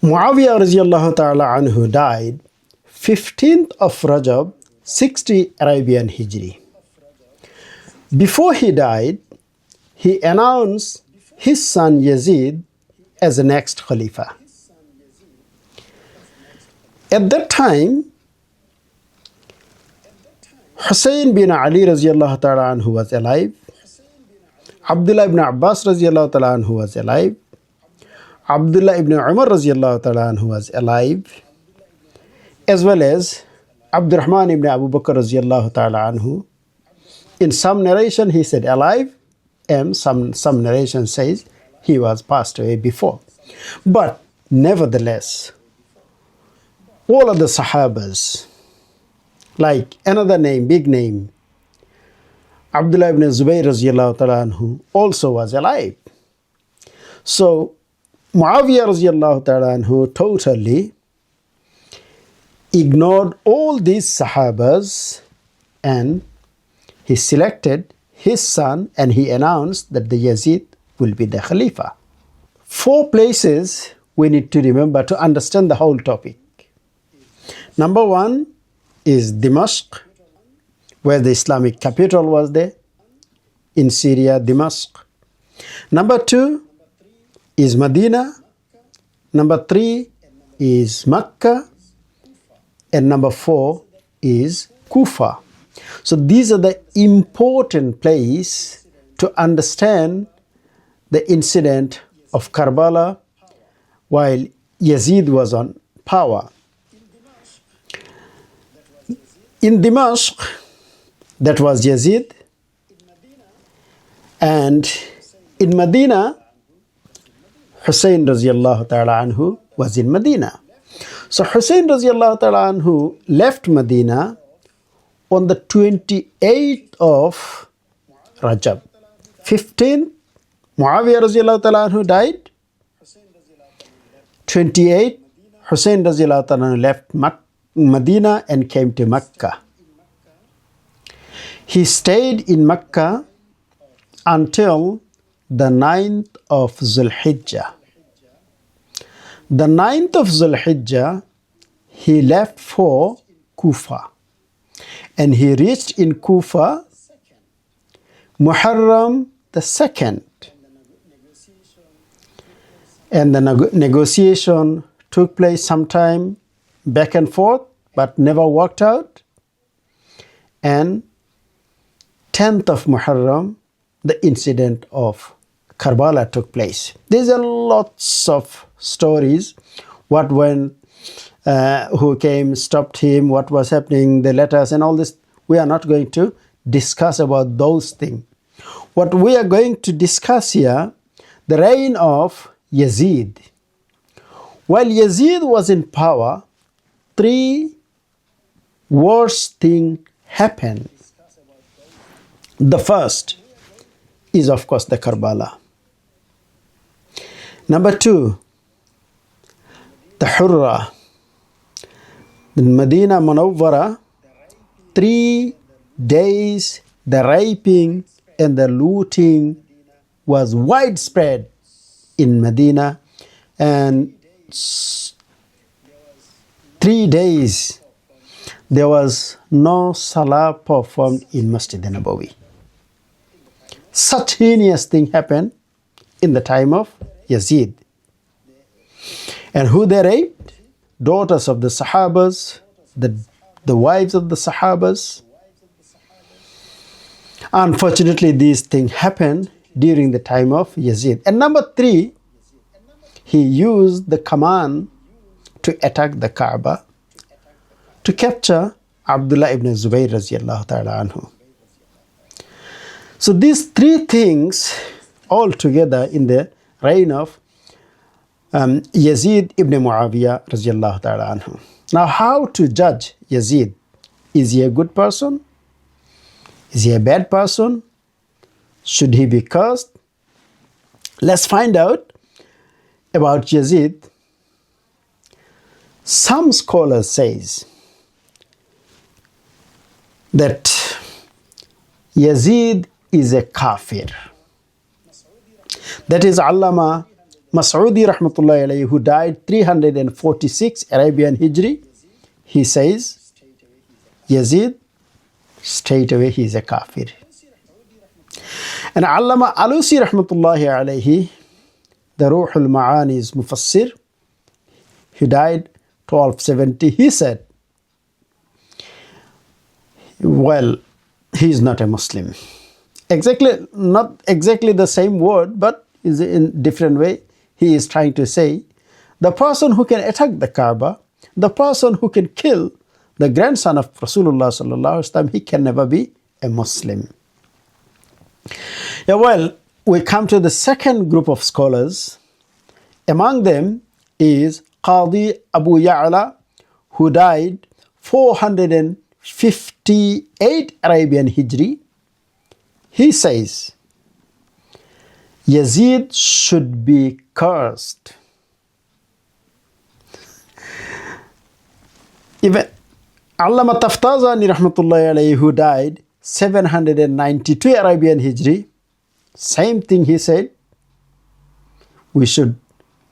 Muawiyah radiallahu ta'ala anhu died 15th of Rajab, 60 Arabian Hijri. Before he died, he announced his son Yazid as the next Khalifa. At that time, Hussain bin Ali radiallahu ta'ala anhu was alive. Abdullah ibn Abbas radiallahu ta'ala anhu was alive. Abdullah ibn Umar radiallahu ta'ala anhu was alive, as well as Abdurrahman ibn Abu Bakr radiallahu ta'ala anhu. In some narration he said alive, and some narration says he was passed away before. But nevertheless, all of the Sahabas, like another name, big name, Abdullah ibn Zubayr radiallahu ta'ala anhu also was alive. So Muawiyah radiallahu ta'ala anhu totally ignored all these Sahabas, and he selected his son and he announced that the Yazid will be the Khalifa. 4 places we need to remember to understand the whole topic. Number 1 is Dimashq, where the Islamic capital was there, in Syria, Dimashq. Number 2 is Medina. Number 3 is Mecca. And number 4 is Kufa. So these are the important places to understand the incident of Karbala while Yazid was on power. In Dimashq, that was Yazid. And in Medina, Hussain radiallahu ta'ala anhu was in Medina. So Hussain radiallahu ta'ala anhu left Medina on the 28th of Rajab. 15th, Muawiyah radiallahu ta'ala anhu died. 28th, Hussain radiallahu ta'ala anhu left Medina and came to Mecca. He stayed in Mecca until the 9th of Zulhijjah. The 9th of Zulhijjah, he left for Kufa. And he reached in Kufa Muharram the 2nd. And the negotiation took place sometime back and forth, but never worked out. And 10th of Muharram, the incident of Karbala took place. There's a lots of stories, what went, who came, stopped him, what was happening, the letters and all this. We are not going to discuss about those things. What we are going to discuss here, the reign of Yazid. While Yazid was in power, 3 worst things happened. The first is, of course, the Karbala. Number 2, the Hurra. In Medina Munawwara, 3 days the raping and the looting was widespread in Medina, and 3 days there was no salah performed in Masjid Nabawi. Such heinous thing happened in the time of Yazid. And who they raped? Daughters of the Sahabas, the wives of the Sahabas. Unfortunately, these things happened during the time of Yazid. And number 3, he used the command to attack the Kaaba, to capture Abdullah ibn Zubayr radiallahu ta'ala anhu. So these 3 things all together in the reign of Yazid ibn Muawiyah radiallahu ta'ala anhu. Now, how to judge Yazid? Is he a good person? Is he a bad person? Should he be cursed? Let's find out about Yazid. Some scholars says that Yazid is a kafir. That is, Allama Mas'udi rahmatullahi alayhi, who died 346 Arabian Hijri, he says, Yazid, straight away he is a kafir. And Allama Alusi rahmatullahi alayhi, the Ruhul Ma'ani's Mufassir, he died 1270, he said, well, he is not a Muslim. Not exactly the same word, but is in different way. He is trying to say, the person who can attack the Kaaba, the person who can kill the grandson of Rasulullah sallallahu alaihi wasallam, he can never be a Muslim. Yeah, well, we come to the second group of scholars. Among them is Qadi Abu Ya'la, who died 458 Arabian Hijri. He says, Yazid should be cursed. Even Allama Taftazani rahmatullahi alayhi, who died 792 Arabian Hijri, same thing he said, we should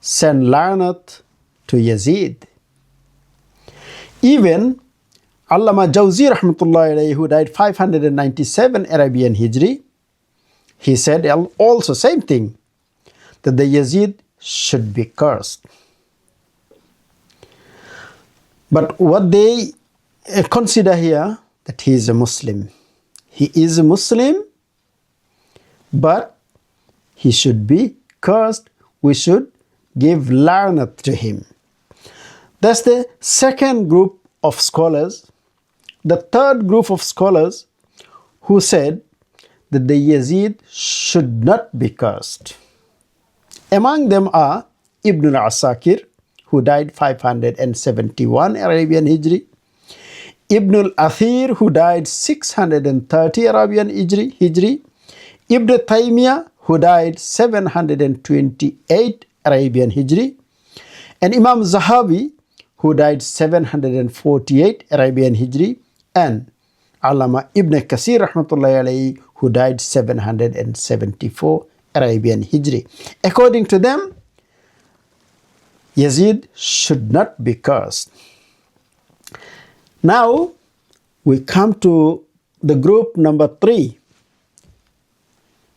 send la'nat to Yazid. Even Allama Jawzi rahmatullahi alayhi, who died 597 Arabian Hijri, he said also same thing, that the Yazid should be cursed. But what they consider here, that he is a Muslim. He is a Muslim, but he should be cursed. We should give la'nat to him. That's the second group of scholars. The third group of scholars who said that the Yazid should not be cursed. Among them are Ibn al-Asakir, who died 571 Arabian Hijri, Ibn al-Athir, who died 630 Arabian Hijri, Ibn Taymiyyah, who died 728 Arabian Hijri, and Imam Zahabi, who died 748 Arabian Hijri, and Allama Ibn Kasir rahmatullahi alayhi, who died 774 Arabian Hijri. According to them, Yazid should not be cursed. Now we come to the group number 3.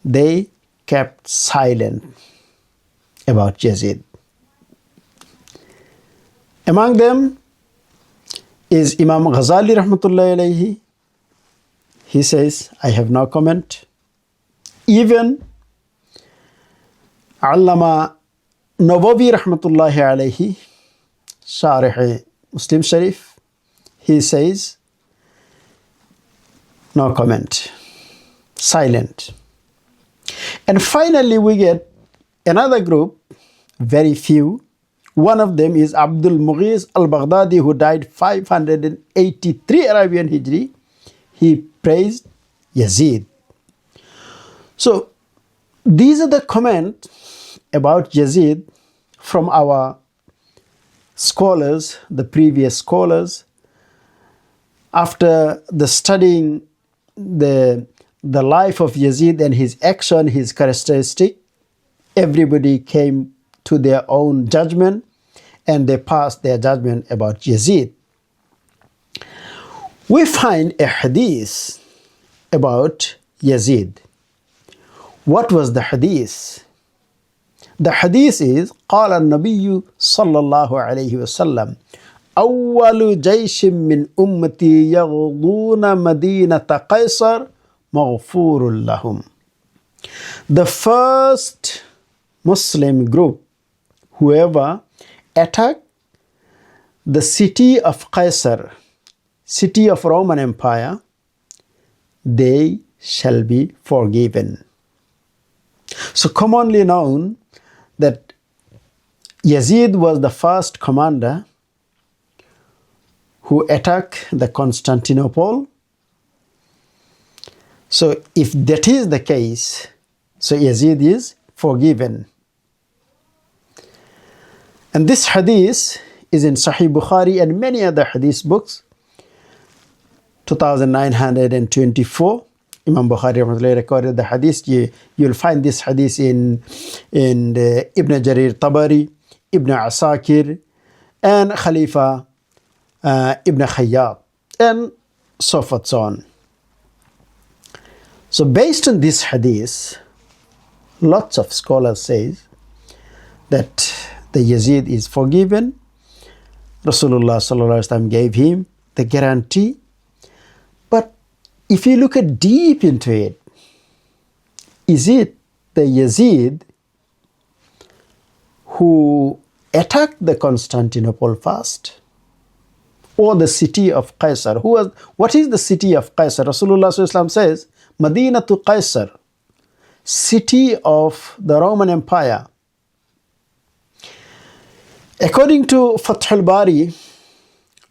They kept silent about Yazid. Among them is Imam Ghazali rahmatullahi alayhi. He says, I have no comment. Even Allama Nawawi rahmatullahi alayhi, Sharih Muslim Sharif, he says, no comment, silent. And finally we get another group, very few. One of them is Abdul Mughis al-Baghdadi, who died 583 Arabian Hijri. He praised Yazid. So these are the comments about Yazid from our scholars, the previous scholars. After the studying the life of Yazid and his action, his characteristic, everybody came to their own judgment and they passed their judgment about Yazid. We find a hadith about Yazid. What was the hadith? The hadith is, قال النبي صلى الله عليه وسلم أول جيش من أمتي يغضون مدينة قيصر مغفور لهم. The first Muslim group, whoever attacked the city of Qaisar, city of Roman Empire, they shall be forgiven. So commonly known that Yazid was the first commander who attacked the Constantinople. So if that is the case, so Yazid is forgiven. And this hadith is in Sahih Bukhari and many other hadith books, 2924, Imam Bukhari recorded the hadith. You'll find this hadith in Ibn Jarir Tabari, Ibn Asakir, and Khalifa Ibn Khayyat, and so forth, so on. So based on this hadith, lots of scholars say that the Yazid is forgiven. Rasulullah sallallahu alaihi wasallam gave him the guarantee. But if you look at deep into it, is it the Yazid who attacked the Constantinople first, or the city of Qaisar? What is the city of Qaisar? Rasulullah sallallahu alaihi wasallam says, Madinatu Qaisar, city of the Roman Empire. According to Fath al-Bari,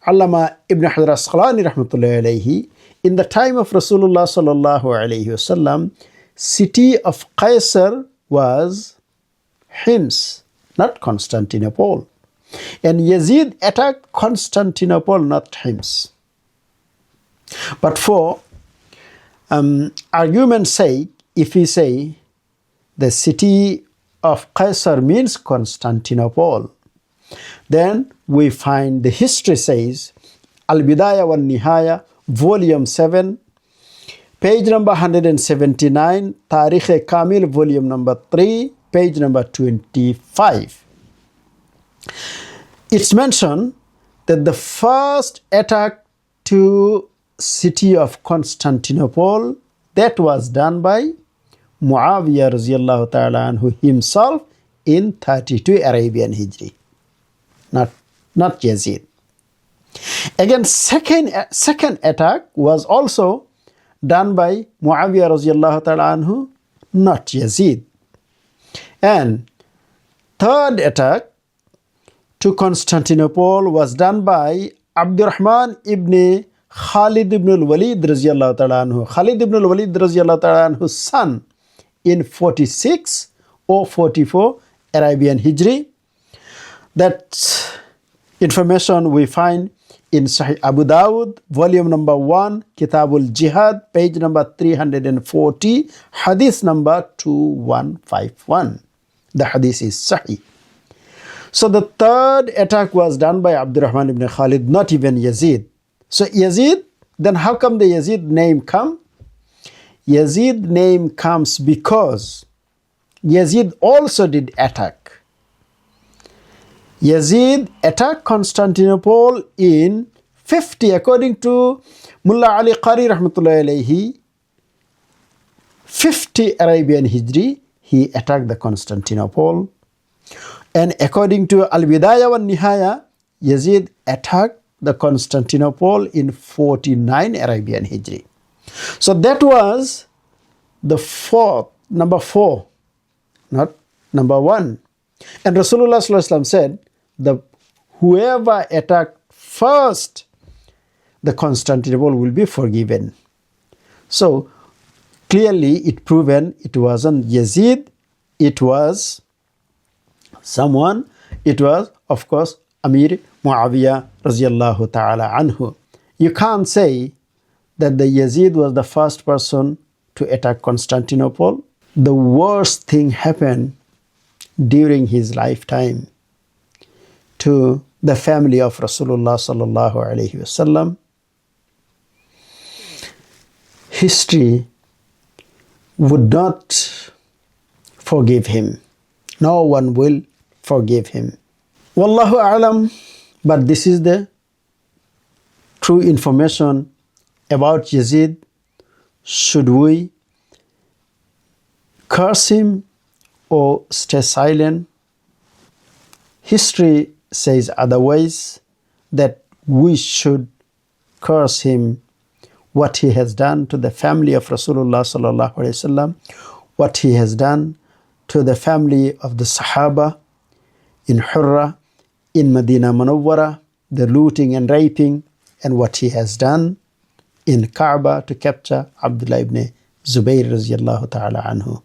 Allama Ibn Hajar Asqalani rahmatullahi alayhi, in the time of Rasulullah sallallahu alayhi wasallam, city of Qaisar was Hims, not Constantinople. And Yazid attacked Constantinople, not Hims. But for argument's sake, if we say the city of Qaisar means Constantinople, then we find the history says, Al-Bidaya wa Nihaya, volume 7, page number 179, Tarikh Kamil, volume number 3, page number 25. It's mentioned that the first attack to city of Constantinople, that was done by Muawiyah radiyallahu ta'ala anhu himself in 32 Arabian Hijri. Not Yazid. Again, second attack was also done by Muawiyah radiyallahu ta'ala anhu, not Yazid. And third attack to Constantinople was done by Abdurrahman ibn Khalid ibn al-Walid radiyallahu ta'ala anhu. Khalid ibn al-Walid radiyallahu ta'ala anhu's son in 46 or 44 Arabian Hijri. That information we find in Sahih Abu Dawud, volume number 1, Kitabul Jihad, page number 340, hadith number 2151. The hadith is Sahih. So the third attack was done by Abdurrahman ibn Khalid, not even Yazid. So Yazid, then how come the Yazid name come? Yazid name comes because Yazid also did attack. Yazid attacked Constantinople in 50, according to Mullah Ali Qari rahmatullahi alayhi, 50 Arabian Hijri, he attacked the Constantinople. And according to Al-Bidaya wa Nihaya, Yazid attacked the Constantinople in 49 Arabian Hijri. So that was the number 4, not number 1. And Rasulullah sallallahu alaihi wasallam said, whoever attacked first the Constantinople will be forgiven. So clearly it proven it wasn't Yazid, it was someone, it was of course Amir Muawiyah radiyallahu ta'ala anhu. You can't say that the Yazid was the first person to attack Constantinople. The worst thing happened during his lifetime to the family of Rasulullah sallallahu alaihi wasallam. History would not forgive him. No one will forgive him. Wallahu a'lam, but this is the true information about Yazid. Should we curse him or stay silent? History says otherwise, that we should curse him, what he has done to the family of Rasulullah sallallahu alaihi wasallam, what he has done to the family of the Sahaba in Hurra, in Medina Munawwara, the looting and raping, and what he has done in Kaaba to capture Abdullah ibn Zubayr radiyallahu ta'ala anhu.